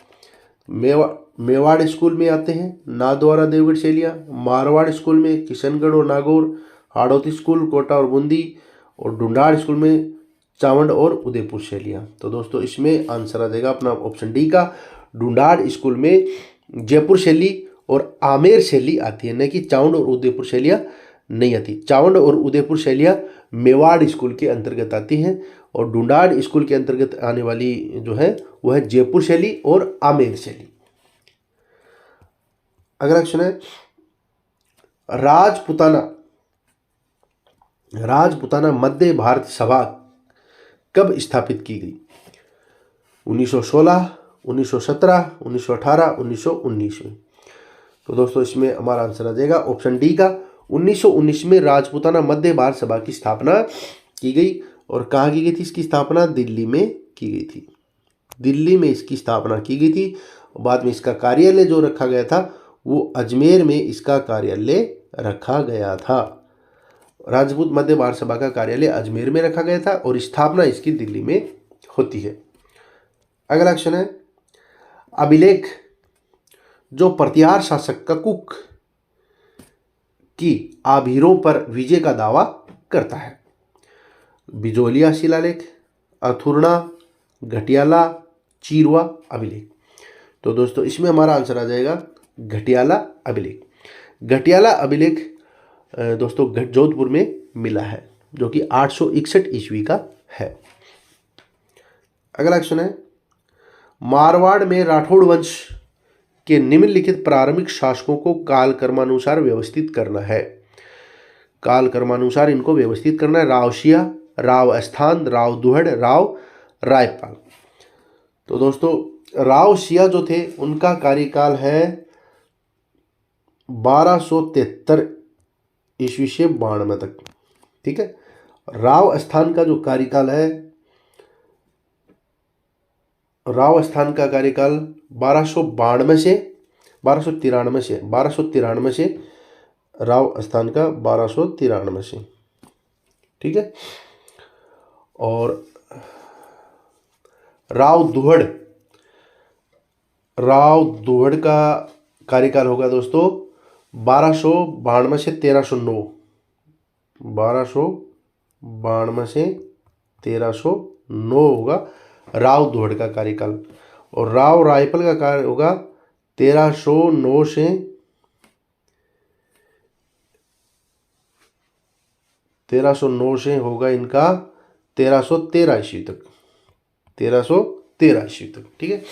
मेवाड़ स्कूल में आते हैं नाथद्वारा देवगढ़ शैलियाँ, मारवाड़ स्कूल में किशनगढ़ और नागौर, हाड़ौती स्कूल कोटा और बूंदी, और ढूंढाड़ स्कूल में चावंड और उदयपुर शैलियाँ। तो दोस्तों इसमें आंसर आ जाएगा अपना ऑप्शन डी का। ढूंढाड़ स्कूल में जयपुर शैली और आमेर शैली आती है, न कि चावंड और उदयपुर शैलियाँ नहीं आती। चावंड और उदयपुर शैलियाँ मेवाड़ स्कूल के अंतर्गत आती हैं और ढूंढाड़ स्कूल के अंतर्गत आने वाली जो है वो है जयपुर शैली और आमेर शैली। अगला क्वेश्चन है राजपुताना मध्य भारत सभा कब स्थापित की गई? 1916, 1917, 1918, 1919 में। तो दोस्तों इसमें हमारा आंसर आ जाएगा ऑप्शन डी का 1919 में राजपुताना मध्य भारत सभा की स्थापना की गई। और कहाँ की गई थी इसकी स्थापना? दिल्ली में की गई थी। दिल्ली में इसकी स्थापना की गई थी। बाद में इसका कार्यालय जो रखा गया था वो अजमेर में इसका कार्यालय रखा गया था। राजपूत मध्य भारत सभा का कार्यालय अजमेर में रखा गया था और स्थापना इसकी दिल्ली में होती है। अगला क्वेश्चन है अभिलेख जो प्रतिहार शासक ककुक की आभीरों पर विजय का दावा करता है? बिजोलिया शिलालेख, अथुर्णा, घटियाला, चीरवा अभिलेख। तो दोस्तों इसमें हमारा आंसर आ जाएगा घटियाला अभिलेख। घटियाला अभिलेख दोस्तों जोधपुर में मिला है जो कि 861 ईस्वी का है। अगला क्वेश्चन है मारवाड़ में राठौड़ वंश के निम्नलिखित प्रारंभिक शासकों को कालक्रमानुसार व्यवस्थित करना है। कालक्रमानुसार इनको व्यवस्थित करना है। राव शिया, राव अस्थान, राव दुहड़, राव रायपाल। तो दोस्तों राव शिया जो थे उनका कार्यकाल है 1273 ईस्वी से 92 तक। ठीक है। राव अस्थान का जो कार्यकाल है, राव स्थान का कार्यकाल 1292 से 1293 से राव स्थान का 1293 से। ठीक है। और राव दुहड़ का कार्यकाल होगा दोस्तों 1292 से 1309। 1292 से 1309 होगा राव दुहड़ का कार्यकाल। और राव रायपाल का कार्य होगा 1309 से 1309 से होगा इनका 1313 ईस्वी तक। 1313 ईस्वी तक। ठीक है।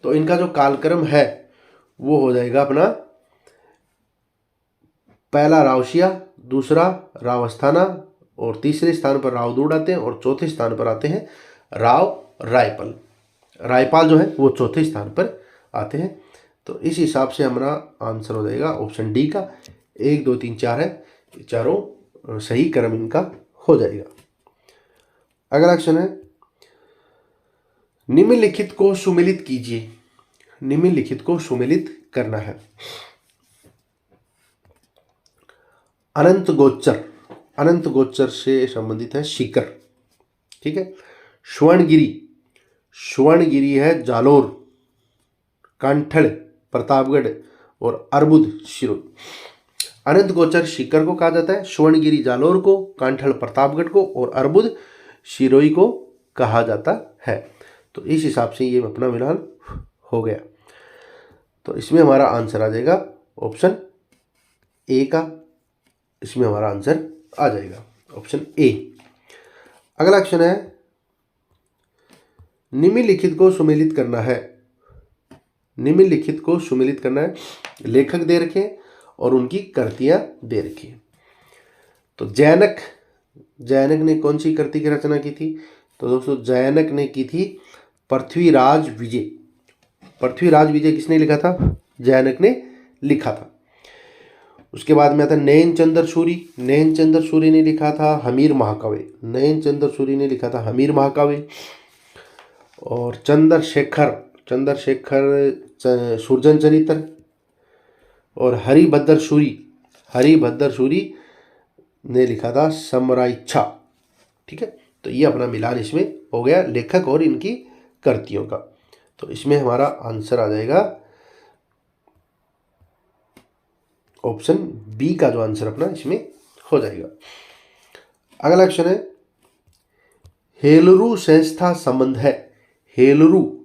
तो इनका जो कालक्रम है वो हो जाएगा अपना पहला राव शिया, दूसरा राव अस्थाना और तीसरे स्थान पर राव दुहड़ आते हैं और चौथे स्थान पर आते हैं राव रायपाल। रायपाल जो है वो चौथे स्थान पर आते हैं। तो इस हिसाब से हमारा आंसर हो जाएगा ऑप्शन डी का 1 2 3 4 है, चारों सही क्रम इनका हो जाएगा। अगला क्वेश्चन है निम्नलिखित को सुमेलित कीजिए। निम्नलिखित को सुमेलित करना है। अनंत गोचर से संबंधित है सीकर। ठीक है। स्वर्णगिरी है जालोर, कांठड़ प्रतापगढ़ और अर्बुद शिरोई। अनंत गोचर सीकर को कहा जाता है, स्वर्णगिरी जालोर को, कांठड़ प्रतापगढ़ को और अर्बुद शिरोई को कहा जाता है। तो इस हिसाब से ये अपना मिलान हो गया। तो इसमें हमारा आंसर आ जाएगा ऑप्शन ए का। इसमें हमारा आंसर आ जाएगा ऑप्शन ए। अगला क्वेश्चन है निम्नलिखित को सुमेलित करना है। निम्नलिखित को सुमेलित करना है। लेखक दे रखे और उनकी कृतियां दे रखी है। तो जैनक ने कौन सी कृति की रचना की थी? तो दोस्तों जैनक ने की थी पृथ्वीराज विजय। पृथ्वीराज विजय किसने लिखा था? जैनक ने लिखा था। उसके बाद में आता नयन चंद्र सूरी ने लिखा था हमीर महाकाव्य। नयन चंद्र सूरी ने लिखा था हमीर महाकाव्य। और चंद्रशेखर सुरजन चरित्र और हरिभद्र सूरी ने लिखा था समराइच्छा। ठीक है। तो ये अपना मिलान इसमें हो गया लेखक और इनकी कृतियों का। तो इसमें हमारा आंसर आ जाएगा ऑप्शन बी का जो आंसर अपना इसमें हो जाएगा। अगला क्वेश्चन है हेलरू संस्था संबंध है। हेलरू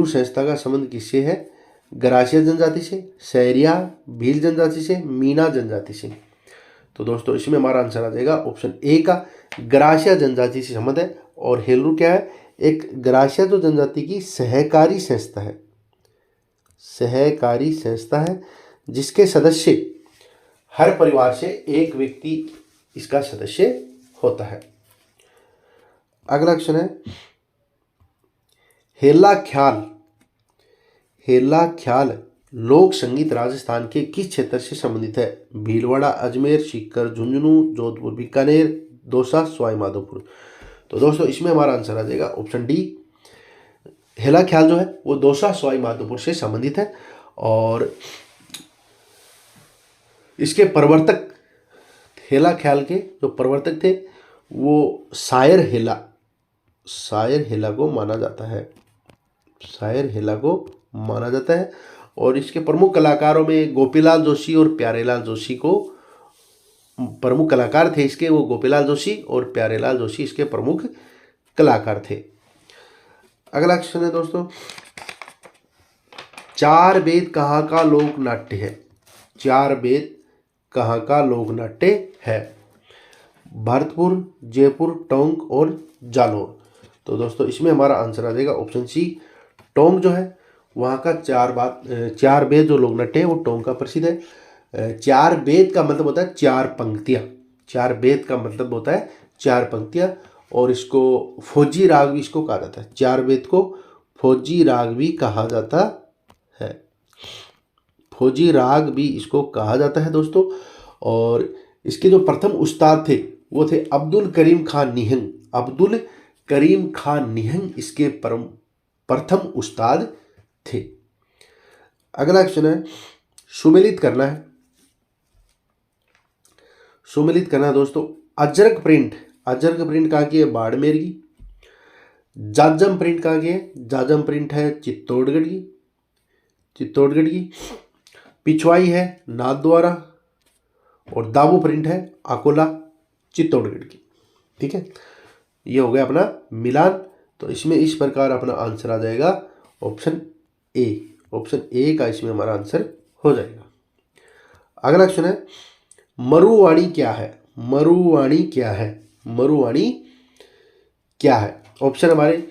संस्था का संबंध किससे है? गरासिया जनजाति से, सहरिया भील जनजाति से, मीना जनजाति से। तो दोस्तों इसमें हमारा आंसर आ जाएगा ऑप्शन ए का गरासिया जनजाति से संबंध है। और हेलरू क्या है? एक गरासिया जो जनजाति की सहकारी संस्था है, सहकारी संस्था है जिसके सदस्य हर परिवार से एक व्यक्ति इसका सदस्य होता है। अगला क्वेश्चन है हेला ख्याल। हेला ख्याल लोक संगीत राजस्थान के किस क्षेत्र से संबंधित है? भीलवाड़ा, अजमेर, सीकर, झुंझुनू, जोधपुर, बीकानेर, दौसा, सवाई माधोपुर। तो दोस्तों इसमें हमारा आंसर आ जाएगा ऑप्शन डी। हेला ख्याल जो है वो दौसा सवाई माधोपुर से संबंधित है। और इसके प्रवर्तक, हेला ख्याल के जो प्रवर्तक थे वो शायर हेला को माना जाता है, शायर हेला को माना जाता है। और इसके प्रमुख कलाकारों में गोपीलाल जोशी और प्यारेलाल जोशी को, प्रमुख कलाकार थे इसके वो गोपीलाल जोशी और प्यारेलाल जोशी इसके प्रमुख कलाकार थे। अगला क्वेश्चन है दोस्तों, चार वेद कहाँ का लोक नाट्य है? चार वेद कहाँ का लोक नाट्य है? भरतपुर, जयपुर, टोंक और जालौर। तो दोस्तों इसमें हमारा आंसर आ जाएगा ऑप्शन सी। टोंक जो है वहाँ का चार वेद जो लोक नाट्य है वो टोंक का प्रसिद्ध है। चार वेद का मतलब होता है चार पंक्तियाँ, चार वेद का मतलब होता है चार पंक्तियाँ। और इसको फौजी राग भी इसको कहा जाता है, चार वेद को फौजी राग भी कहा जाता है, फौजी राग भी इसको कहा जाता है दोस्तों। और इसके जो प्रथम उस्ताद थे वो थे अब्दुल करीम खान निहंग। अब्दुल करीम खान निहंग इसके प्रथम उस्ताद थे। अगला क्वेश्चन है सुमेलित करना है, सुमेलित करना दोस्तों। अजरक प्रिंट कहाँ की है? बाड़मेर की। जाजम प्रिंट कहाँ की है? जाजम प्रिंट है चित्तौड़गढ़ की। पिछवाई है नाथद्वारा और दाबू प्रिंट है अकोला चित्तौड़गढ़ की। ठीक है, ये हो गया अपना मिलान। तो इसमें इस प्रकार अपना आंसर आ जाएगा ऑप्शन ए। ऑप्शन ए का इसमें हमारा आंसर हो जाएगा। अगला क्वेश्चन है मरुवाणी क्या है? मरुवाणी क्या है? मरुवाणी क्या है? ऑप्शन हमारे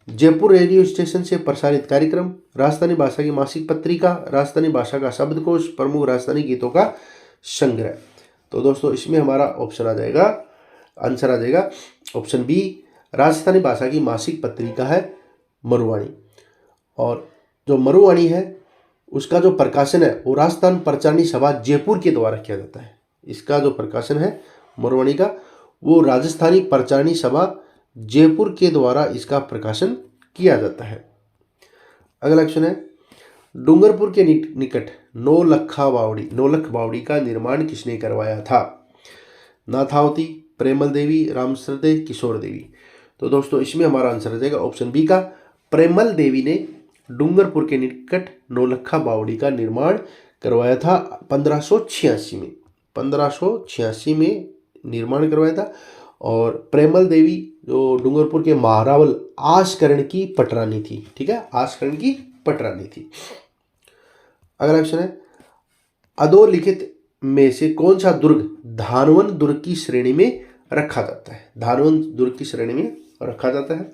जयपुर रेडियो स्टेशन से प्रसारित कार्यक्रम, राजस्थानी भाषा की मासिक पत्रिका, राजस्थानी भाषा का शब्दकोश, प्रमुख राजस्थानी गीतों का संग्रह। तो दोस्तों इसमें हमारा ऑप्शन आ जाएगा, आंसर आ जाएगा ऑप्शन बी। राजस्थानी भाषा की मासिक पत्रिका है मरुवाणी। और जो मरुवाणी है उसका जो प्रकाशन है वो राजस्थान प्रचारणी सभा जयपुर के द्वारा किया जाता है। इसका जो प्रकाशन है मरुवाणी का वो राजस्थानी प्रचारणी सभा जयपुर के द्वारा इसका प्रकाशन किया जाता है। अगला क्वेश्चन है डूंगरपुर के निकट नौलख बावड़ी का निर्माण किसने करवाया था? नाथावती, प्रेमल देवी, रामसरदे, किशोर देवी। तो दोस्तों इसमें हमारा आंसर आ जाएगा ऑप्शन बी का। प्रेमल देवी ने डूंगरपुर के निकट नौलखा बावड़ी का निर्माण करवाया था 1586 में। 1586 में निर्माण करवाया था। और प्रेमल देवी जो डूंगरपुर के महारावल आशकरण की पटरानी थी। ठीक है, आशकरण की पटरानी थी। अगला क्वेश्चन है अधोलिखित में से कौन सा दुर्ग धानवन दुर्ग की श्रेणी में रखा जाता है? धानवन दुर्ग की श्रेणी में रखा जाता है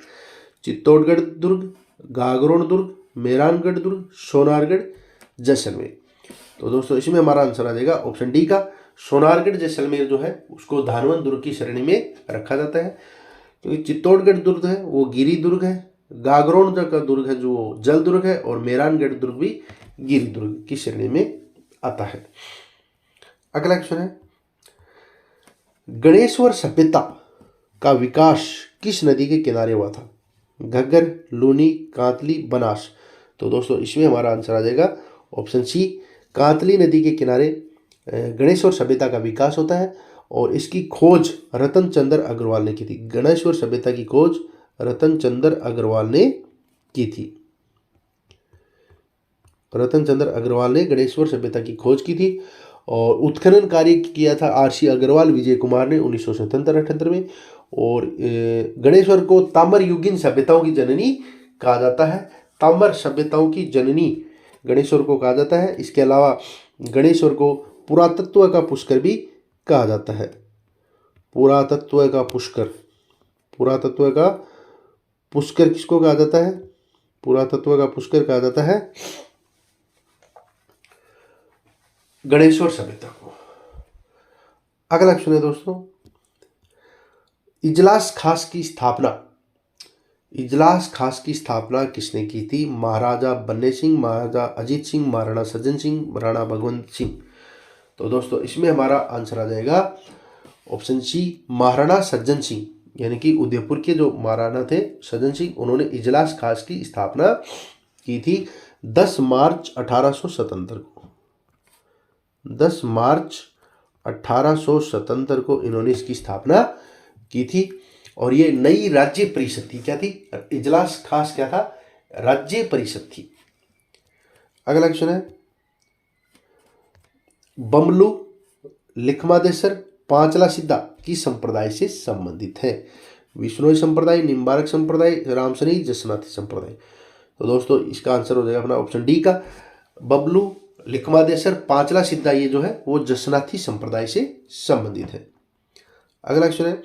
चित्तौड़गढ़ दुर्ग, गागरोन दुर्ग, मेहरानगढ़ दुर्ग, सोनारगढ़, जैसलमेर। तो दोस्तों इसमें हमारा आंसर आ जाएगा ऑप्शन डी का। सोनारगढ़ जैसलमेर जो है उसको धानवन दुर्ग की श्रेणी में रखा जाता है, क्योंकि चित्तौड़गढ़ दुर्ग है वो गिरी दुर्ग है, गागरोन का दुर्ग है जो जल दुर्ग है, और मेहरानगढ़ दुर्ग भी गिरी दुर्ग की श्रेणी में आता है। अगला क्वेश्चन है गणेश्वर सभ्यता का विकास किस नदी के किनारे हुआ था? घग्गर, लूनी, कांतली, बनास। तो दोस्तों इसमें हमारा आंसर आ जाएगा ऑप्शन सी। कांतली नदी के किनारे गणेश्वर सभ्यता का विकास होता है और इसकी खोज रतन चंद्र अग्रवाल ने की थी। गणेश्वर सभ्यता की खोज रतन चंद्र अग्रवाल ने की थी। रतन चंद्र अग्रवाल ने गणेश्वर सभ्यता की खोज की थी। और उत्खनन कार्य किया था आर.सी. अग्रवाल, विजय कुमार ने 1977-78 में। और गणेश्वर को ताम्र युगीन सभ्यताओं की जननी कहा जाता है। ताम्र सभ्यताओं की जननी गणेश्वर को कहा जाता है। इसके अलावा गणेश्वर को पुरातत्व का पुष्कर भी कहा जाता है। पुरातत्व का पुष्कर, पुरातत्व का पुष्कर किसको कहा जाता है? पुरातत्व का पुष्कर कहा जाता है गणेश्वर सभ्यता को। अगला क्वेश्चन है दोस्तों, इजलास खास की स्थापना, इजलास खास की स्थापना किसने की थी? महाराजा बन्ने सिंह, महाराजा अजीत सिंह, महाराणा सज्जन सिंह, राणा भगवंत सिंह। तो दोस्तों इसमें हमारा आंसर आ जाएगा ऑप्शन सी, महाराणा सज्जन सिंह, यानी कि उदयपुर के जो महाराणा थे सज्जन सिंह, उन्होंने इजलास खास की स्थापना की थी 10 मार्च 1877 को। 10 मार्च 1877 को इन्होंने इसकी स्थापना की थी। और ये नई राज्य परिषद थी। क्या थी? इजलास खास क्या था? राज्य परिषद थी। अगला क्वेश्चन है, बमलू, लिखमादेसर, पांचला सिद्धा किस संप्रदाय से संबंधित है? विष्णोई संप्रदाय, निम्बारक संप्रदाय, रामसनी, जसनाथी संप्रदाय। तो दोस्तों इसका आंसर हो जाएगा अपना ऑप्शन डी का, बबलू, लिखमादेसर, पांचला सिद्धा, ये जो है वो जसनाथी संप्रदाय से संबंधित है। अगला क्वेश्चन है,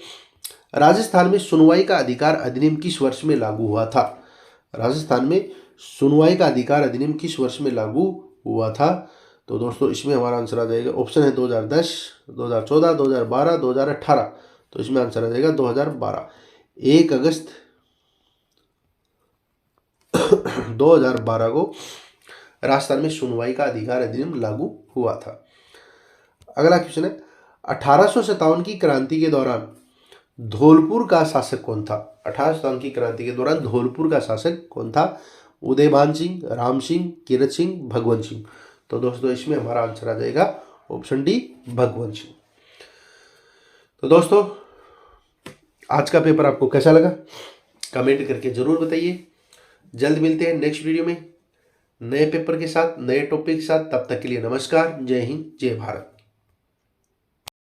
राजस्थान में सुनवाई का अधिकार अधिनियम किस वर्ष में लागू हुआ था? राजस्थान में सुनवाई का अधिकार अधिनियम किस वर्ष में लागू हुआ था? तो दोस्तों इसमें हमारा आंसर आ जाएगा, ऑप्शन है 2010, 2014, 2012, 2018। तो इसमें आंसर आ जाएगा 2012। 1 अगस्त 2012 को राजस्थान में सुनवाई का अधिकार अधिनियम लागू हुआ था। अगला क्वेश्चन है, 1857 की क्रांति के दौरान धौलपुर का शासक कौन था? 1857 की क्रांति के दौरान धौलपुर का शासक कौन था? उदयभान सिंह, राम सिंह, किरत सिंह, भगवंत सिंह। तो दोस्तों इसमें हमारा आंसर आ जाएगा ऑप्शन डी, भगवंत सिंह। तो दोस्तों आज का पेपर आपको कैसा लगा कमेंट करके जरूर बताइए। जल्द मिलते हैं नेक्स्ट वीडियो में नए पेपर के साथ, नए टॉपिक के साथ। तब तक के लिए नमस्कार, जय हिंद, जय भारत।